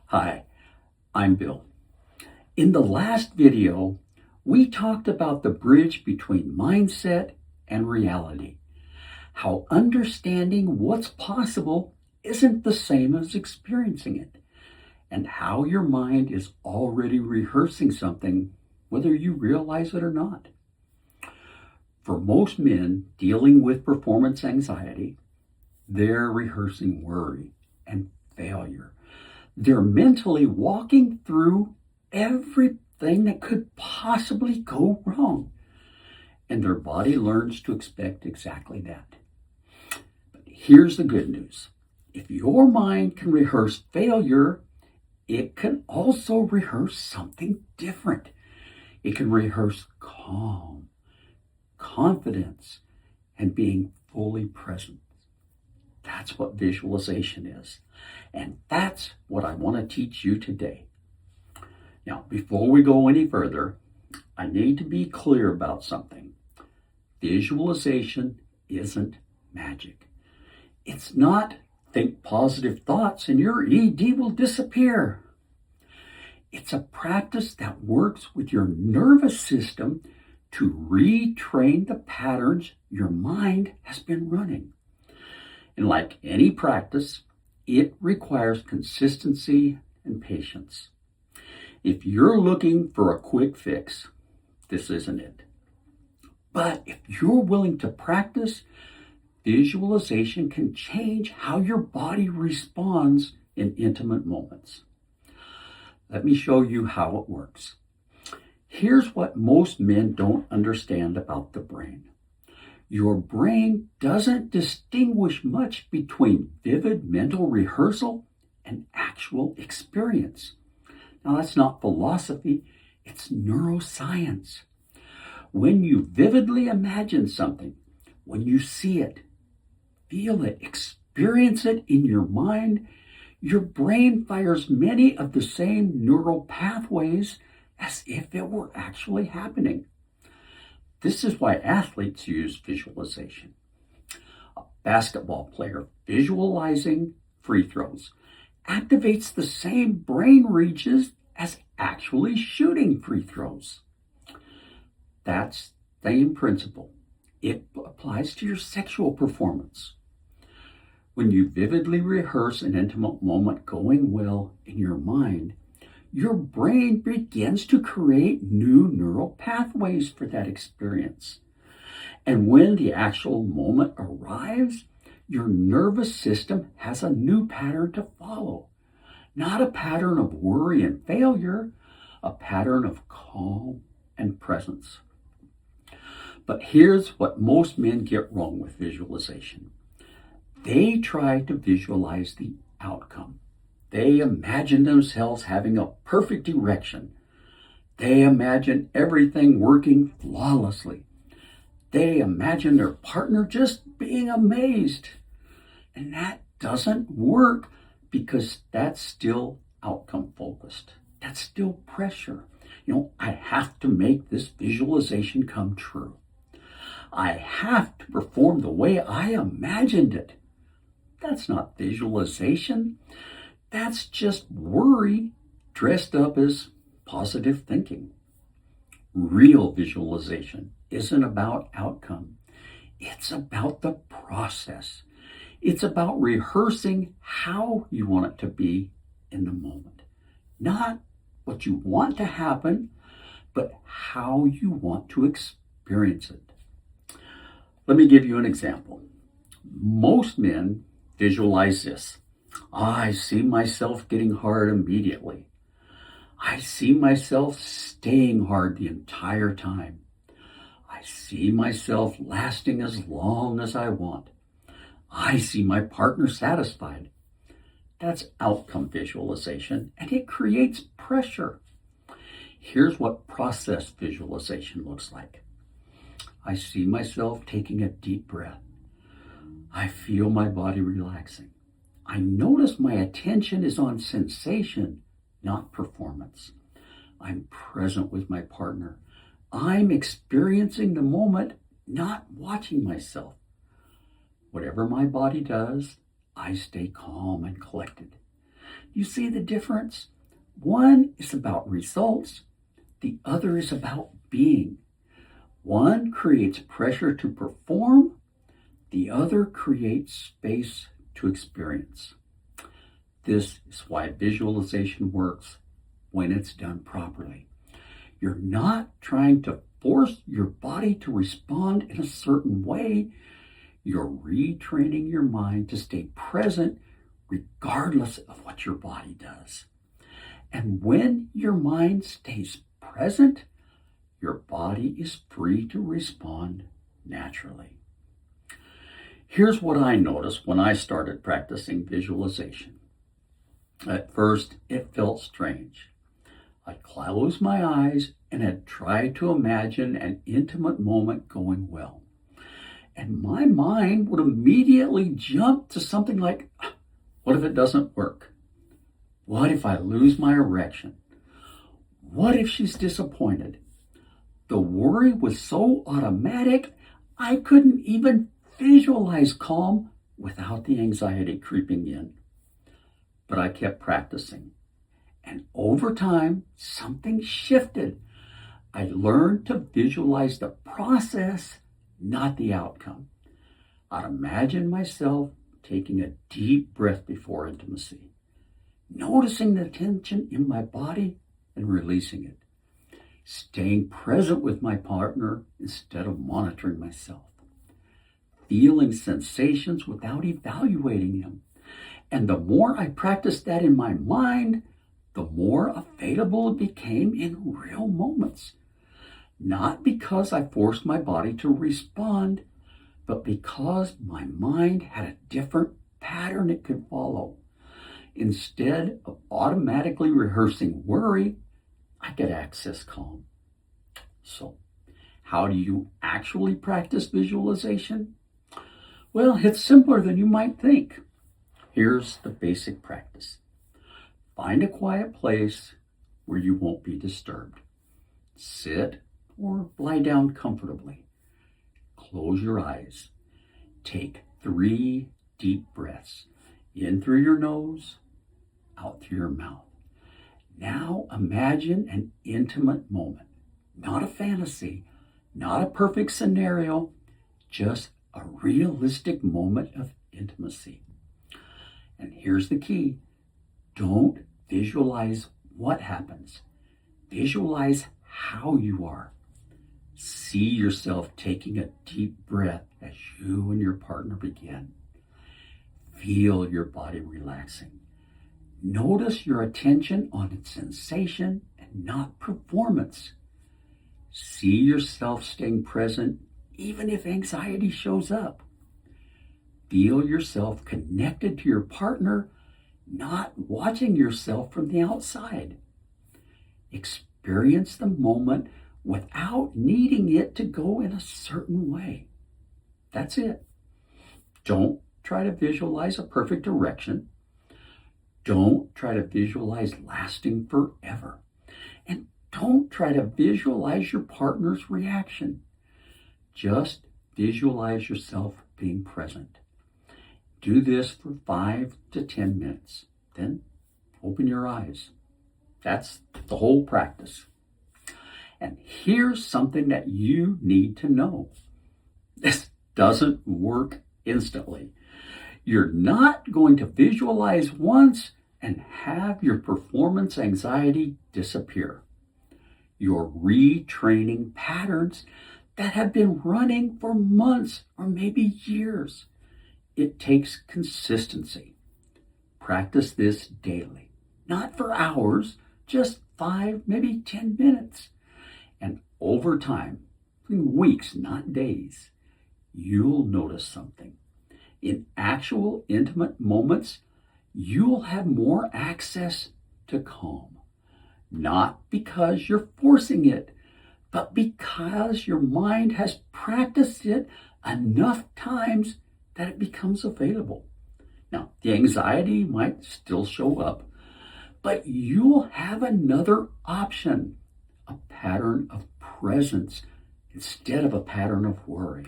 Hi, I'm Bill. In the last video, we talked about the bridge between mindset and reality. How understanding what's possible isn't the same as experiencing it, and how your mind is already rehearsing something, whether you realize it or not. For most men dealing with performance anxiety, they're rehearsing worry and failure. They're mentally walking through everything that could possibly go wrong. And their body learns to expect exactly that. But here's the good news. If your mind can rehearse failure, it can also rehearse something different. It can rehearse calm, confidence, and being fully present. That's what visualization is. And that's what I want to teach you today. Now, before we go any further, I need to be clear about something. Visualization isn't magic. It's not think positive thoughts and your ED will disappear. It's a practice that works with your nervous system to retrain the patterns your mind has been running. And like any practice, it requires consistency and patience. If you're looking for a quick fix, this isn't it. But if you're willing to practice, visualization can change how your body responds in intimate moments. Let me show you how it works. Here's what most men don't understand about the brain. Your brain doesn't distinguish much between vivid mental rehearsal and actual experience. Now, that's not philosophy, it's neuroscience. When you vividly imagine something, when you see it, feel it, experience it in your mind, your brain fires many of the same neural pathways as if it were actually happening. This is why athletes use visualization. A basketball player visualizing free throws activates the same brain regions as actually shooting free throws. That's the same principle. It applies to your sexual performance. When you vividly rehearse an intimate moment going well in your mind, your brain begins to create new neural pathways for that experience. And when the actual moment arrives, your nervous system has a new pattern to follow. Not a pattern of worry and failure, a pattern of calm and presence. But here's what most men get wrong with visualization. They try to visualize the outcome. They imagine themselves having a perfect erection. They imagine everything working flawlessly. They imagine their partner just being amazed. And that doesn't work because that's still outcome focused. That's still pressure. I have to make this visualization come true. I have to perform the way I imagined it. That's not visualization. That's just worry dressed up as positive thinking. Real visualization isn't about outcome. It's about the process. It's about rehearsing how you want it to be in the moment. Not what you want to happen, but how you want to experience it. Let me give you an example. Most men visualize this. I see myself getting hard immediately. I see myself staying hard the entire time. I see myself lasting as long as I want. I see my partner satisfied. That's outcome visualization, and it creates pressure. Here's what process visualization looks like. I see myself taking a deep breath. I feel my body relaxing. I notice my attention is on sensation, not performance. I'm present with my partner. I'm experiencing the moment, not watching myself. Whatever my body does, I stay calm and collected. You see the difference? One is about results. The other is about being. One creates pressure to perform. The other creates space to experience. This is why visualization works when it's done properly. You're not trying to force your body to respond in a certain way. You're retraining your mind to stay present regardless of what your body does. And when your mind stays present, your body is free to respond naturally. Here's what I noticed when I started practicing visualization. At first, it felt strange. I closed my eyes and had tried to imagine an intimate moment going well. And my mind would immediately jump to something like, what if it doesn't work? What if I lose my erection? What if she's disappointed? The worry was so automatic, I couldn't even visualize calm without the anxiety creeping in. But I kept practicing. And over time, something shifted. I learned to visualize the process, not the outcome. I'd imagine myself taking a deep breath before intimacy, noticing the tension in my body and releasing it, staying present with my partner instead of monitoring myself, feeling sensations without evaluating them. And the more I practiced that in my mind, the more available it became in real moments. Not because I forced my body to respond, but because my mind had a different pattern it could follow. Instead of automatically rehearsing worry, I could access calm. So, how do you actually practice visualization? Well, it's simpler than you might think. Here's the basic practice. Find a quiet place where you won't be disturbed. Sit or lie down comfortably. Close your eyes. Take 3 deep breaths. In through your nose, out through your mouth. Now imagine an intimate moment. Not a fantasy, not a perfect scenario, just a realistic moment of intimacy. And here's the key. Don't visualize what happens. Visualize how you are. See yourself taking a deep breath as you and your partner begin. Feel your body relaxing. Notice your attention on its sensation and not performance. See yourself staying present even if anxiety shows up. Feel yourself connected to your partner, not watching yourself from the outside. Experience the moment without needing it to go in a certain way. That's it. Don't try to visualize a perfect erection. Don't try to visualize lasting forever. And don't try to visualize your partner's reaction. Just visualize yourself being present. Do this for 5 to 10 minutes. Then open your eyes. That's the whole practice. And here's something that you need to know. This doesn't work instantly. You're not going to visualize once and have your performance anxiety disappear. You're retraining patterns that have been running for months or maybe years. It takes consistency. Practice this daily, not for hours, just 5, maybe 10 minutes. And over time, in weeks, not days, you'll notice something. In actual intimate moments, you'll have more access to calm. Not because you're forcing it, but because your mind has practiced it enough times that it becomes available. Now, the anxiety might still show up, but you'll have another option, a pattern of presence instead of a pattern of worry.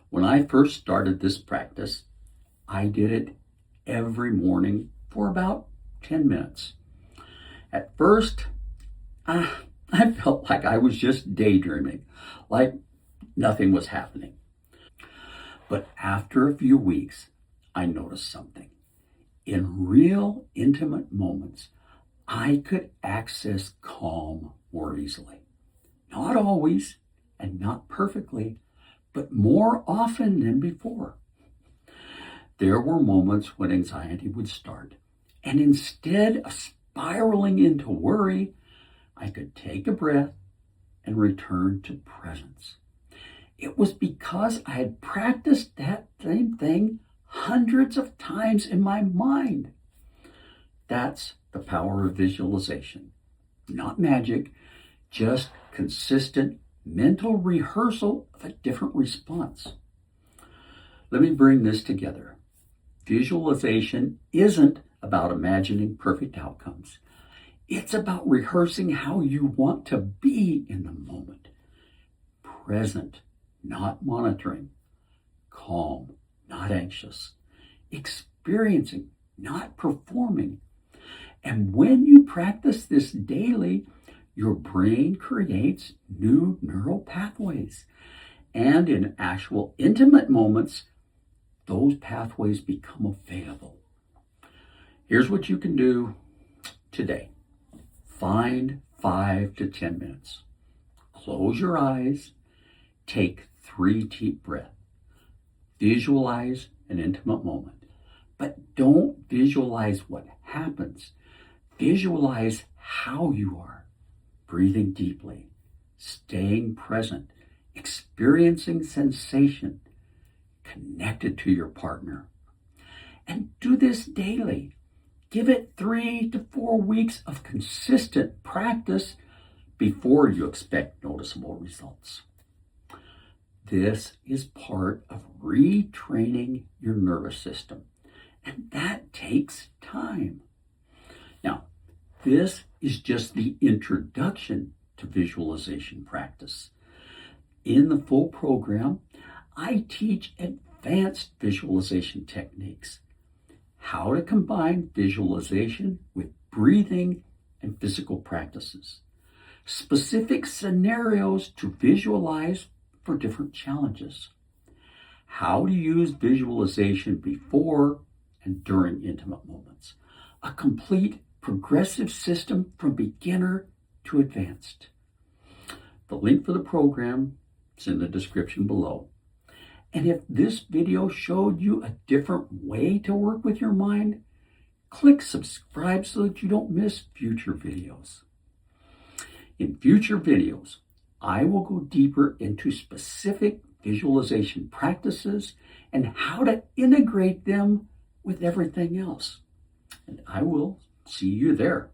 When I first started this practice, I did it every morning for about 10 minutes. At first, I felt like I was just daydreaming, like nothing was happening. But after a few weeks, I noticed something. In real intimate moments, I could access calm more easily. Not always and not perfectly, but more often than before. There were moments when anxiety would start, and instead of spiraling into worry, I could take a breath and return to presence. It was because I had practiced that same thing hundreds of times in my mind. That's the power of visualization. Not magic, just consistent mental rehearsal of a different response. Let me bring this together. Visualization isn't about imagining perfect outcomes. It's about rehearsing how you want to be in the moment. Present, not monitoring. Calm, not anxious. Experiencing, not performing. And when you practice this daily, your brain creates new neural pathways. And in actual intimate moments, those pathways become available. Here's what you can do today. Find 5 to 10 minutes. Close your eyes. Take 3 deep breaths. Visualize an intimate moment. But don't visualize what happens. Visualize how you are. Breathing deeply. Staying present. Experiencing sensation. Connected to your partner. And do this daily. Give it 3 to 4 weeks of consistent practice before you expect noticeable results. This is part of retraining your nervous system, and that takes time. Now, this is just the introduction to visualization practice. In the full program, I teach advanced visualization techniques, how to combine visualization with breathing and physical practices, specific scenarios to visualize for different challenges, how to use visualization before and during intimate moments, a complete progressive system from beginner to advanced. The link for the program is in the description below. And if this video showed you a different way to work with your mind, click subscribe so that you don't miss future videos. In future videos, I will go deeper into specific visualization practices and how to integrate them with everything else. And I will see you there.